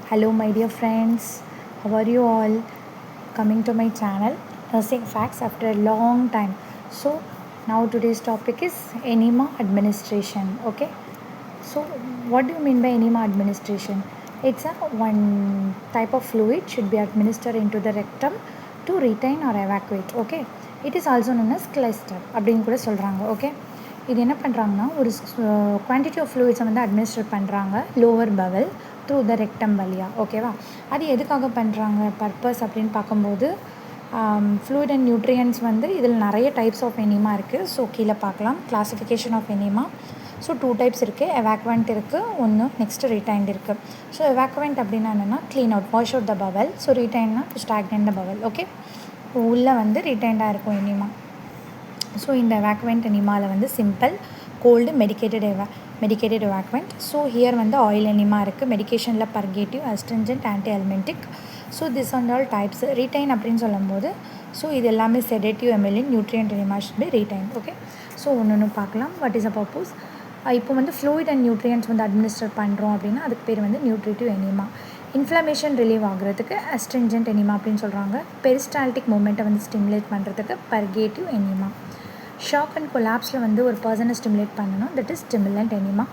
Hello, my dear friends. How are you all? Coming to my channel, Nursing Facts after a long time. So, now today's topic is enema administration. Okay. So, what do you mean by enema administration? It's a one type of fluid should be administered into the rectum to retain or evacuate. Okay. It is also known as cluster. அப்படின்னு கூட சொல்கிறாங்க. Okay, இது என்ன பண்ணுறாங்கன்னா ஒரு quantity of ஃப்ளூயிட்ஸை வந்து administer பண்ணுறாங்க lower bowel through the rectum வழியாக. ஓகேவா, அது எதுக்காக பண்ணுறாங்க பர்பஸ் அப்படின்னு பார்க்கும்போது ஃப்ளூயிட் அண்ட் நியூட்ரியன்ஸ் வந்து இதில் நிறைய டைப்ஸ் ஆஃப் எனிமா இருக்குது. ஸோ கீழே பார்க்கலாம் classification of enema. So 2 types இருக்குது. எவாக்குவெண்ட் இருக்குது, ஒன்று நெக்ஸ்ட்டு ரிட்டைன்ட் இருக்குது. ஸோ எவாக்குவெண்ட் அப்படின்னா என்னென்னா clean out, wash out the bowel. So ரிட்டைன்னா to stagnant the bowel. Okay, உள்ளே வந்து ரிட்டைண்டாக இருக்கும் எனிமா. ஸோ இந்த எவாக்குவெண்ட் எனிமாவில் வந்து simple, cold, medicated evacuant. So here வந்து ஆயில் எனிமா இருக்குது. மெடிக்கேஷனில் purgative, astringent, anthelmintic. So this and all types. Retain அப்படின்னு சொல்லும்போது ஸோ இது எல்லாமே sedative, emollient, nutrient enema should be retain. Okay, so ஒன்று பார்க்கலாம். What is a purpose? இப்போ வந்து ஃப்ளூயிட் அண்ட் நியூட்ரியன்ஸ் வந்து அட்மினிஸ்டர் பண்ணுறோம் அப்படின்னா அதுக்கு பேர் வந்து நியூட்ரிட்டிவ் எனிமா. இன்ஃப்ளமேஷன் ரிலீவ் ஆகிறதுக்கு அஸ்ட்ரிஞ்சன்ட் எனிமா அப்படின்னு சொல்கிறாங்க. பெரிஸ்டால்டிக் மூமெண்ட்டை வந்து ஸ்டிமுலேட் பண்ணுறதுக்கு பர்கேட்டிவ் எனிமா. ஷாக் அண்ட் கொலாப்ஸில் வந்து ஒரு பர்சனை ஸ்டிமுலேட் பண்ணணும், தட் இஸ் ஸ்டிமுலண்ட் எனிமா.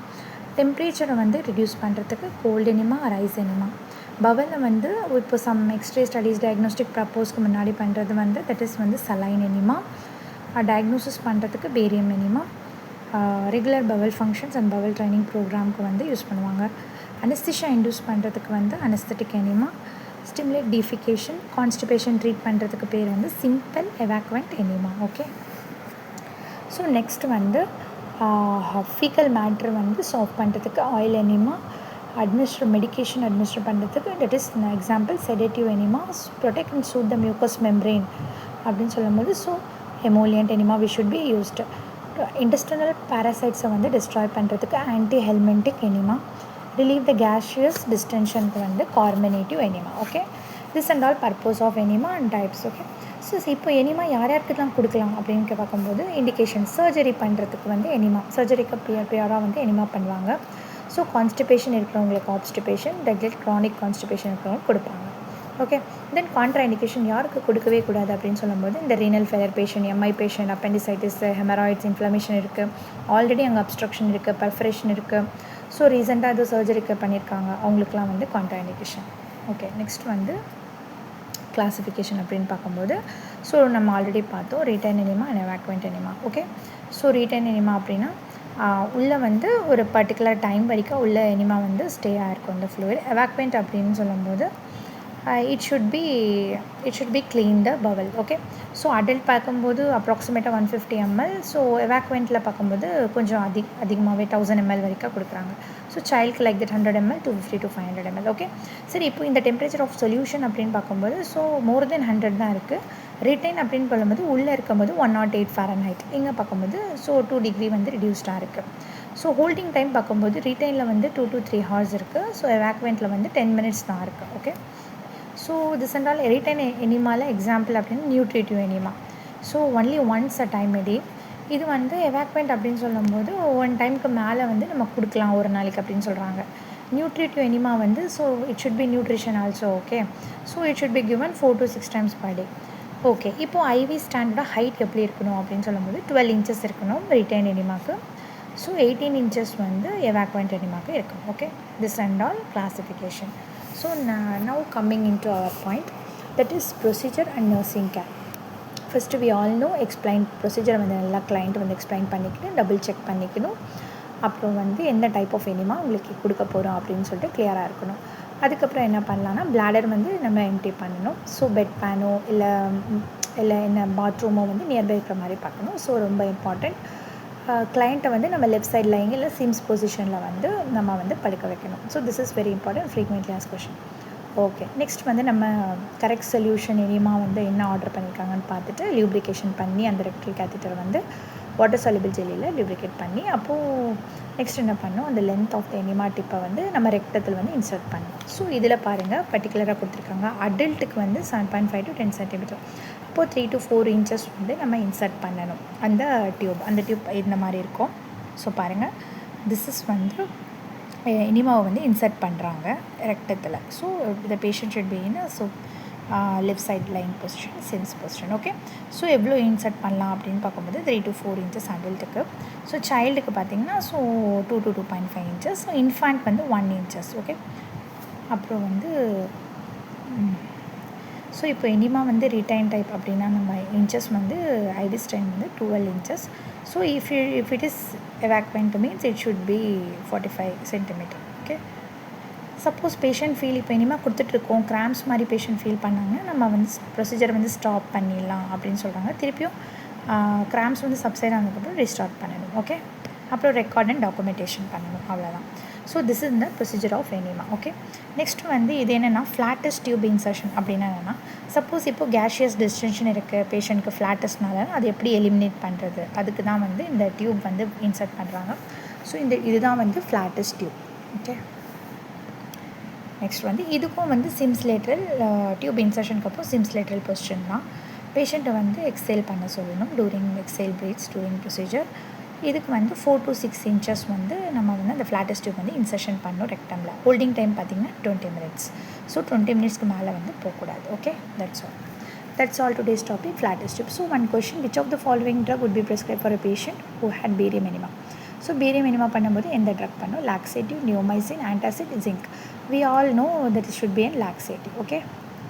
டெம்பரேச்சரை வந்து ரிடியூஸ் பண்ணுறதுக்கு கோல்டு எனிமா, ரைஸ் எனிமா. பவலில் வந்து இப்போ சம் எக்ஸ்ரே ஸ்டடீஸ் டயக்னோஸ்டிக் ப்ரப்போஸ்க்கு முன்னாடி பண்ணுறது வந்து தட் இஸ் வந்து சலைன் எனிமா. டயக்னோசிஸ் பண்ணுறதுக்கு barium enema. Regular bowel functions and bowel training ப்ரோக்ராமுக்கு வந்து யூஸ் பண்ணுவாங்க. அனஸ்திஷா இன்டியூஸ் பண்ணுறதுக்கு வந்து anaesthetic enema. Stimulate defecation, constipation treat பண்ணுறதுக்கு பேர் வந்து simple evacuant enema. Okay, so next வந்து ஃபீக்கல் மேட்ரு வந்து சால்வ் பண்ணுறதுக்கு ஆயில் எனிமா. மெடிக்கேஷன் அட்மினிஸ்டர் பண்ணுறதுக்கு that is example sedative enema. Protect and soothe the mucous membrane அப்படின்னு சொல்லும்போது so emollient enema we should be used. Intestinal பேராசைட்ஸை வந்து destroy பண்ணுறதுக்கு anthelmintic enema. Relieve the gaseous டிஸ்டென்ஷனுக்கு வந்து carminative enema. Okay, this and all purpose of enema and types. Okay, so இப்போ enema யாருக்கெல்லாம் கொடுக்கலாம் அப்படின்னு பார்க்கும்போது இண்டிகேஷன் சர்ஜரி பண்ணுறதுக்கு வந்து எனிமா, சர்ஜரிக்கு ப்ரியாராக வந்து எனிமா பண்ணுவாங்க. ஸோ கான்ஸ்டிபேஷன் இருக்கிறவங்களுக்கு ஆப்ஸ்டிபேஷன், ரெகுலர் க்ரானிக் கான்ஸ்டிபேஷன் இருக்கிறவங்க கொடுப்பாங்க. ஓகே, தென் கான்ட்ரா இண்டிகேஷன் யாருக்கு கொடுக்கவே கூடாது அப்படின்னு சொல்லும்போது இந்த renal failure patient, MI patient, appendicitis, haemorrhoids, inflammation இருக்குது, ஆல்ரெடி அங்கே அப்ஸ்ட்ரக்ஷன் இருக்குது, பர்ஃபரேஷன் இருக்குது, ஸோ ரீசெண்டாக அது சர்ஜரிக்கு பண்ணியிருக்காங்க, அவங்களுக்குலாம் வந்து கான்ட்ரா இண்டிகேஷன். ஓகே, நெக்ஸ்ட் வந்து கிளாஸிஃபிகேஷன் அப்படின்னு பார்க்கும்போது ஸோ நம்ம ஆல்ரெடி பார்த்தோம் retain enema and evacuant enema. Okay, so retain enema அப்படின்னா உள்ளே வந்து ஒரு பர்டிகுலர் டைம் வரைக்கும் உள்ள எனிமா வந்து ஸ்டே ஆகிருக்கும் இந்த ஃப்ளூயிட். எவாக்குவெண்ட் அப்படின்னு சொல்லும்போது it should be clean the bowel. Okay, so adult பார்க்கும்போது அப்ராக்சிமேட்டாக 150 ml. ஸோ எவாக்குவெண்ட்டில் பார்க்கும்போது கொஞ்சம் அதிகமாகவே 1000 ml வரைக்கும் கொடுக்குறாங்க. ஸோ சைல்டுக்கு like that 100 ml, 250 to 500 ml. Okay, சரி, இப்போ இந்த டெம்பரேச்சர் ஆஃப் சொல்யூஷன் அப்படின்னு பார்க்கும்போது ஸோ மோர் தென் 100 தான் இருக்குது. ரிட்டைன் அப்படின்னு சொல்லும்போது உள்ளே இருக்கும்போது 108 Fahrenheit, இங்கே பார்க்கும்போது ஸோ 2 degree வந்து ரிடியூஸ்டாக இருக்குது. ஸோ ஹோல்டிங் டைம் பார்க்கும்போது ரிட்டைனில் வந்து 2 to 3 hours இருக்குது. ஸோ எவாக்குவெண்ட்டில் வந்து 10 minutes தான் இருக்குது. Okay, so this and all retain எனிமாவில் எக்ஸாம்பிள் அப்படின்னு nutritive enema. So only once a time எடி. இது வந்து எவாக்குவெண்ட் அப்படின்னு சொல்லும்போது 1 டைமுக்கு மேலே வந்து நம்ம கொடுக்கலாம் ஒரு நாளைக்கு அப்படின்னு சொல்கிறாங்க. நியூட்ரிட்டிவ் எனிமா வந்து so it should B nutrition also. Okay, so it should be given 4 to 6 times per day. Okay, இப்போது ஐவி ஸ்டாண்டர்டாக ஹைட் எப்படி இருக்கணும் அப்படின்னு சொல்லும்போது 12 inches இருக்கணும் ரிட்டைன் எனிமாக்கு. ஸோ 18 inches வந்து எவாக்குவெண்ட் எனிமாக்கு இருக்கும். Okay, this and all classification. So now coming into our point, that is procedure and nursing care. First we all know ப்ரொசீஜரை வந்து நல்லா கிளைண்ட் வந்து எக்ஸ்பிளைன் பண்ணிக்கணும், டபுள் செக் பண்ணிக்கணும். அப்புறம் வந்து எந்த டைப் ஆஃப் எனிமா உங்களுக்கு கொடுக்க போகிறோம் அப்படின்னு சொல்லிட்டு கிளியராக இருக்கணும். அதுக்கப்புறம் என்ன பண்ணலான்னா பிளாடர் வந்து நம்ம எம்டி பண்ணணும். ஸோ பெட் பேனோ இல்லை என்ன பாத்ரூமோ வந்து நியர்பை இருக்கிற மாதிரி பார்க்கணும். ஸோ ரொம்ப இம்பார்ட்டண்ட். கிளைண்ட்டை வந்து நம்ம லெஃப்ட் சைட் லைங் இல்லை சிம்ஸ் பொசிஷனில் வந்து நம்ம வந்து படுக்க வைக்கணும். So this is very important, frequently asked question. Okay, next வந்து நம்ம கரெக்ட் சொல்யூஷன் எனிமா வந்து என்ன ஆர்டர் பண்ணியிருக்காங்கன்னு பார்த்துட்டு லியூப்ரிகேஷன் பண்ணி அந்த ரெக்டல் கேத்தீட்டர் வந்து வாட்டர் சால்யூபிள் ஜெல்லியில் லியூப்ரிகேட் பண்ணி அப்போது நெக்ஸ்ட் என்ன பண்ணோம், அந்த லென்த் ஆஃப் த எனிமா டிப்பை வந்து நம்ம ரெக்டத்தில் வந்து இன்சர்ட் பண்ணோம். ஸோ இதில் பாருங்கள் பர்டிகுலராக கொடுத்துருக்காங்க. அடல்ட்டுக்கு வந்து 7.5 to 10 centimeter. இப்போது 3 to 4 inches வந்து நம்ம இன்சர்ட் பண்ணணும் அந்த டியூப் இந்த மாதிரி இருக்கும். ஸோ பாருங்கள், திஸ் இஸ் வந்து எனிமாவை வந்து இன்சர்ட் பண்ணுறாங்க ரெக்டத்தில். So the patient should be in so left side lying position, Sims position. Okay, so எவ்வளோ இன்சர்ட் பண்ணலாம் அப்படின்னு பார்க்கும்போது 3 to 4 inches அடல்ட்டுக்கு. ஸோ சைல்டுக்கு பார்த்திங்கன்னா so 2 to 2.5 inches. So infant வந்து 1 inches. ஓகே, அப்புறம் வந்து ஸோ இப்போ எனிமா வந்து ரிட்டைன் டைப் அப்படின்னா நம்ம இன்ச்சஸ் வந்து ஐடிஸ்டைன் வந்து 12 inches. So if it is evacuant means it should be 45 centimeter. Okay, suppose patient feel இப்போ இனிமேல் கொடுத்துட்ருக்கோம் கிராம்ஸ் மாதிரி பேஷண்ட் ஃபீல் பண்ணாங்கன்னா நம்ம வந்து ப்ரொசீஜர் வந்து ஸ்டாப் பண்ணிடலாம் அப்படின்னு சொல்கிறாங்க. திருப்பியும் கிராம்ஸ் வந்து சப்சைட் ஆனதுக்கப்புறம் ரீஸ்டார்ட் பண்ணணும். ஓகே, அப்புறம் ரெக்கார்ட் அண்ட் டாக்குமெண்டேஷன் பண்ணணும், அவ்வளோதான். So this is the procedure of enema. Okay, next வந்து இது என்னென்னா ஃப்ளாட்டஸ்ட் டியூப் இன்சர்ஷன் அப்படின்னா என்னென்னா, சப்போஸ் இப்போ கேஷியஸ் டிஸ்டென்ஷன் இருக்குது பேஷண்ட்க்கு ஃப்ளாட்டஸ்ட்னால அது எப்படி எலிமினேட் பண்ணுறது, அதுக்கு தான் வந்து இந்த டியூப் வந்து இன்சர்ட் பண்ணுறாங்க. ஸோ இதுதான் வந்து ஃப்ளாட்டஸ்ட் டியூப். ஓகே, நெக்ஸ்ட் வந்து இதுக்கும் வந்து சிம்ஸ் லேட்ரல் டியூப் இன்சர்ஷனுக்கு அப்புறம் சிம்ஸ் லேட்ரல் பொசிஷன் தான். பேஷண்ட்டை வந்து எக்ஸேல் பண்ண சொல்லணும் during exhale breaths during procedure. இதுக்கு வந்து 4 to 6 inches வந்து நம்ம வந்து அந்த ஃப்ளாட்டஸ்ட் டியூப் வந்து இன்சர்ஷன் பண்ணணும் ரெக்டமில். ஹோல்டிங் டைம் பார்த்திங்கன்னா 20 minutes. ஸோ 20 minutesக்கு மேலே வந்து போகக்கூடாது. Okay, that's all today's topic, flattest tube. So one question, which of the following drug would be prescribed for a patient who had barium enema? So barium enema பண்ணும்போது எந்த drug பண்ணோம்? Laxative, neomycin, antacid, zinc. We all know that it should be an laxative. Okay,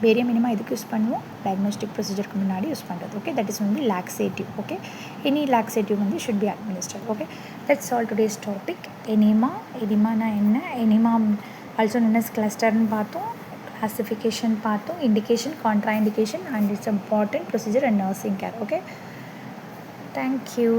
barium enema இதுக்கு use பண்ணுவோம், diagnostic ப்ரொசீஜருக்கு முன்னாடி use பண்ணுறது. Okay, that is வந்து laxative. Okay, any laxative வந்து should be administered. Okay, that's all today's topic. எனிமானா என்ன, enema also known as கிளஸ்டர்னு பார்த்தோம், கிளாசிஃபிகேஷன் பார்த்தோம், indication, contraindication, and it's important procedure and nursing care. Okay, thank you.